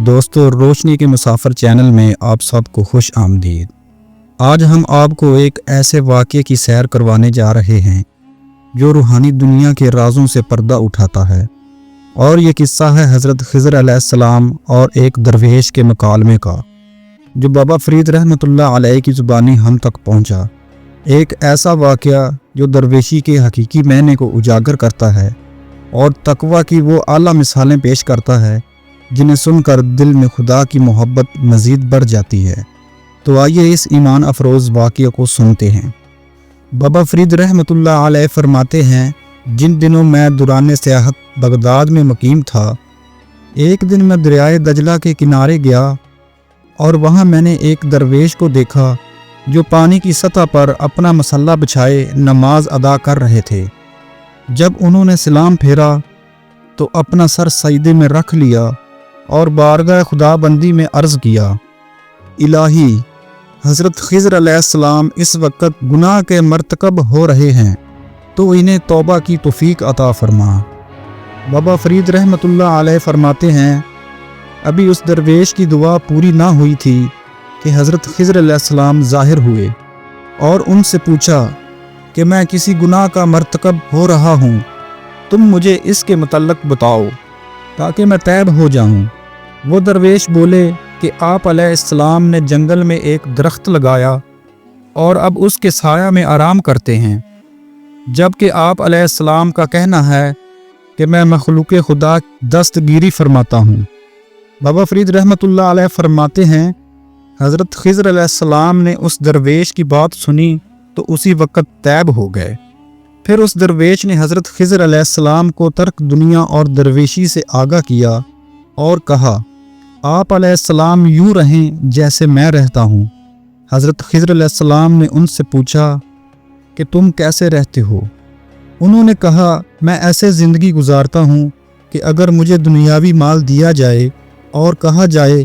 دوستو، روشنی کے مسافر چینل میں آپ سب کو خوش آمدید۔ آج ہم آپ کو ایک ایسے واقعے کی سیر کروانے جا رہے ہیں جو روحانی دنیا کے رازوں سے پردہ اٹھاتا ہے، اور یہ قصہ ہے حضرت خضر علیہ السلام اور ایک درویش کے مکالمے کا، جو بابا فرید رحمۃ اللہ علیہ کی زبانی ہم تک پہنچا۔ ایک ایسا واقعہ جو درویشی کے حقیقی معنی کو اجاگر کرتا ہے اور تقویٰ کی وہ اعلیٰ مثالیں پیش کرتا ہے جنہیں سن کر دل میں خدا کی محبت مزید بڑھ جاتی ہے۔ تو آئیے اس ایمان افروز واقعے کو سنتے ہیں۔ بابا فرید رحمۃ اللہ علیہ فرماتے ہیں، جن دنوں میں دوران سیاحت بغداد میں مقیم تھا، ایک دن میں دریائے دجلہ کے کنارے گیا اور وہاں میں نے ایک درویش کو دیکھا جو پانی کی سطح پر اپنا مصلی بچھائے نماز ادا کر رہے تھے۔ جب انہوں نے سلام پھیرا تو اپنا سر سجدے میں رکھ لیا اور بارگاہ خدا بندی میں عرض کیا، الہی، حضرت خضر علیہ السلام اس وقت گناہ کے مرتکب ہو رہے ہیں، تو انہیں توبہ کی توفیق عطا فرما۔ بابا فرید رحمۃ اللہ علیہ فرماتے ہیں، ابھی اس درویش کی دعا پوری نہ ہوئی تھی کہ حضرت خضر علیہ السلام ظاہر ہوئے اور ان سے پوچھا کہ میں کسی گناہ کا مرتکب ہو رہا ہوں، تم مجھے اس کے متعلق بتاؤ تاکہ میں طیب ہو جاؤں۔ وہ درویش بولے کہ آپ علیہ السلام نے جنگل میں ایک درخت لگایا اور اب اس کے سایہ میں آرام کرتے ہیں، جبکہ آپ علیہ السلام کا کہنا ہے کہ میں مخلوق خدا دستگیری فرماتا ہوں۔ بابا فرید رحمۃ اللہ علیہ فرماتے ہیں، حضرت خضر علیہ السلام نے اس درویش کی بات سنی تو اسی وقت طیب ہو گئے۔ پھر اس درویش نے حضرت خضر علیہ السلام کو ترک دنیا اور درویشی سے آگاہ کیا اور کہا، آپ علیہ السلام یوں رہیں جیسے میں رہتا ہوں۔ حضرت خضر علیہ السلام نے ان سے پوچھا کہ تم کیسے رہتے ہو؟ انہوں نے کہا، میں ایسے زندگی گزارتا ہوں کہ اگر مجھے دنیاوی مال دیا جائے اور کہا جائے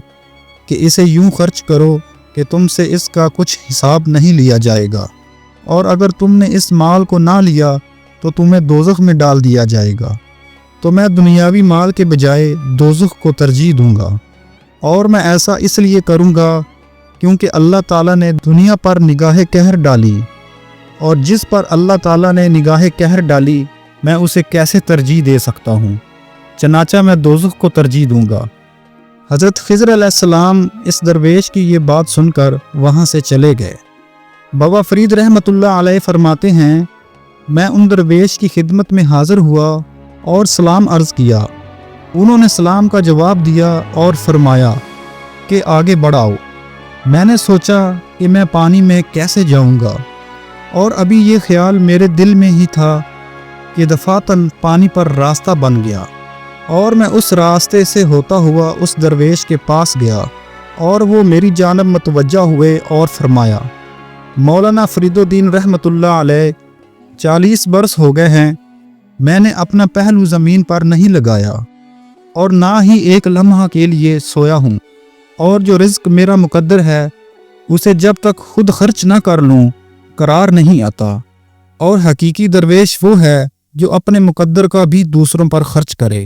کہ اسے یوں خرچ کرو کہ تم سے اس کا کچھ حساب نہیں لیا جائے گا، اور اگر تم نے اس مال کو نہ لیا تو تمہیں دوزخ میں ڈال دیا جائے گا، تو میں دنیاوی مال کے بجائے دوزخ کو ترجیح دوں گا، اور میں ایسا اس لیے کروں گا کیونکہ اللہ تعالیٰ نے دنیا پر نگاہ قہر ڈالی، اور جس پر اللہ تعالیٰ نے نگاہ قہر ڈالی میں اسے کیسے ترجیح دے سکتا ہوں، چنانچہ میں دوزخ کو ترجیح دوں گا۔ حضرت خضر علیہ السلام اس درویش کی یہ بات سن کر وہاں سے چلے گئے۔ بابا فرید رحمۃ اللہ علیہ فرماتے ہیں، میں ان درویش کی خدمت میں حاضر ہوا اور سلام عرض کیا۔ انہوں نے سلام کا جواب دیا اور فرمایا کہ آگے بڑھاؤ۔ میں نے سوچا کہ میں پانی میں کیسے جاؤں گا، اور ابھی یہ خیال میرے دل میں ہی تھا کہ دفعتاً پانی پر راستہ بن گیا، اور میں اس راستے سے ہوتا ہوا اس درویش کے پاس گیا، اور وہ میری جانب متوجہ ہوئے اور فرمایا، مولانا فرید الدین رحمۃ اللہ علیہ، 40 برس ہو گئے ہیں میں نے اپنا پہلو زمین پر نہیں لگایا، اور نہ ہی ایک لمحہ کے لیے سویا ہوں، اور جو رزق میرا مقدر ہے اسے جب تک خود خرچ نہ کر لوں قرار نہیں آتا، اور حقیقی درویش وہ ہے جو اپنے مقدر کا بھی دوسروں پر خرچ کرے۔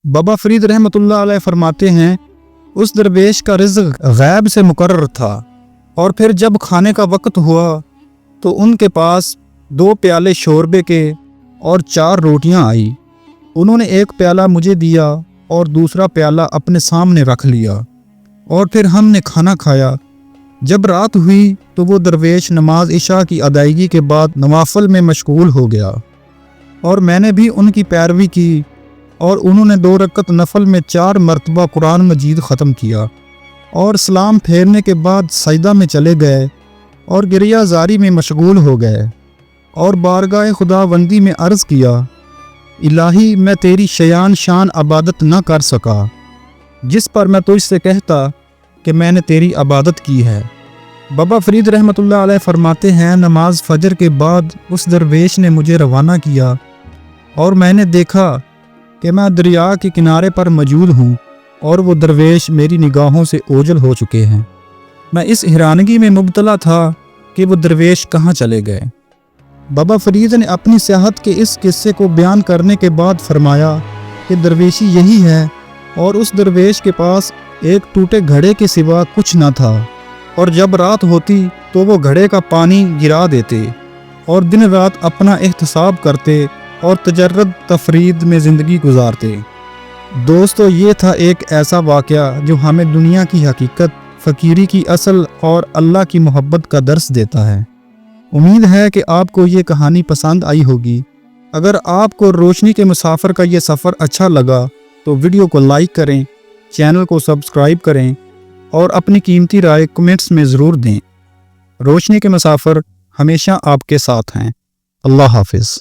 بابا فرید رحمۃ اللہ علیہ فرماتے ہیں، اس درویش کا رزق غیب سے مقرر تھا، اور پھر جب کھانے کا وقت ہوا تو ان کے پاس 2 پیالے شوربے کے اور 4 روٹیاں آئی۔ انہوں نے ایک پیالہ مجھے دیا اور دوسرا پیالہ اپنے سامنے رکھ لیا، اور پھر ہم نے کھانا کھایا۔ جب رات ہوئی تو وہ درویش نماز عشاء کی ادائیگی کے بعد نوافل میں مشغول ہو گیا، اور میں نے بھی ان کی پیروی کی، اور انہوں نے 2 رکعت نفل میں 4 مرتبہ قرآن مجید ختم کیا، اور سلام پھیرنے کے بعد سجدہ میں چلے گئے اور گریہ زاری میں مشغول ہو گئے، اور بارگاہ خدا بندی میں عرض کیا، الہی، میں تیری شیان شان عبادت نہ کر سکا جس پر میں تجھ سے کہتا کہ میں نے تیری عبادت کی ہے۔ بابا فرید رحمۃ اللہ علیہ فرماتے ہیں، نماز فجر کے بعد اس درویش نے مجھے روانہ کیا، اور میں نے دیکھا کہ میں دریا کے کنارے پر موجود ہوں، اور وہ درویش میری نگاہوں سے اوجھل ہو چکے ہیں۔ میں اس حیرانگی میں مبتلا تھا کہ وہ درویش کہاں چلے گئے۔ بابا فرید نے اپنی سیاحت کے اس قصے کو بیان کرنے کے بعد فرمایا کہ درویشی یہی ہے اور اس درویش کے پاس ایک ٹوٹے گھڑے کے سوا کچھ نہ تھا، اور جب رات ہوتی تو وہ گھڑے کا پانی گرا دیتے اور دن رات اپنا احتساب کرتے اور تجرد تفرید میں زندگی گزارتے۔ دوستو، یہ تھا ایک ایسا واقعہ جو ہمیں دنیا کی حقیقت، فقیری کی اصل اور اللہ کی محبت کا درس دیتا ہے۔ امید ہے کہ آپ کو یہ کہانی پسند آئی ہوگی۔ اگر آپ کو روشنی کے مسافر کا یہ سفر اچھا لگا تو ویڈیو کو لائک کریں، چینل کو سبسکرائب کریں اور اپنی قیمتی رائے کمنٹس میں ضرور دیں۔ روشنی کے مسافر ہمیشہ آپ کے ساتھ ہیں۔ اللہ حافظ۔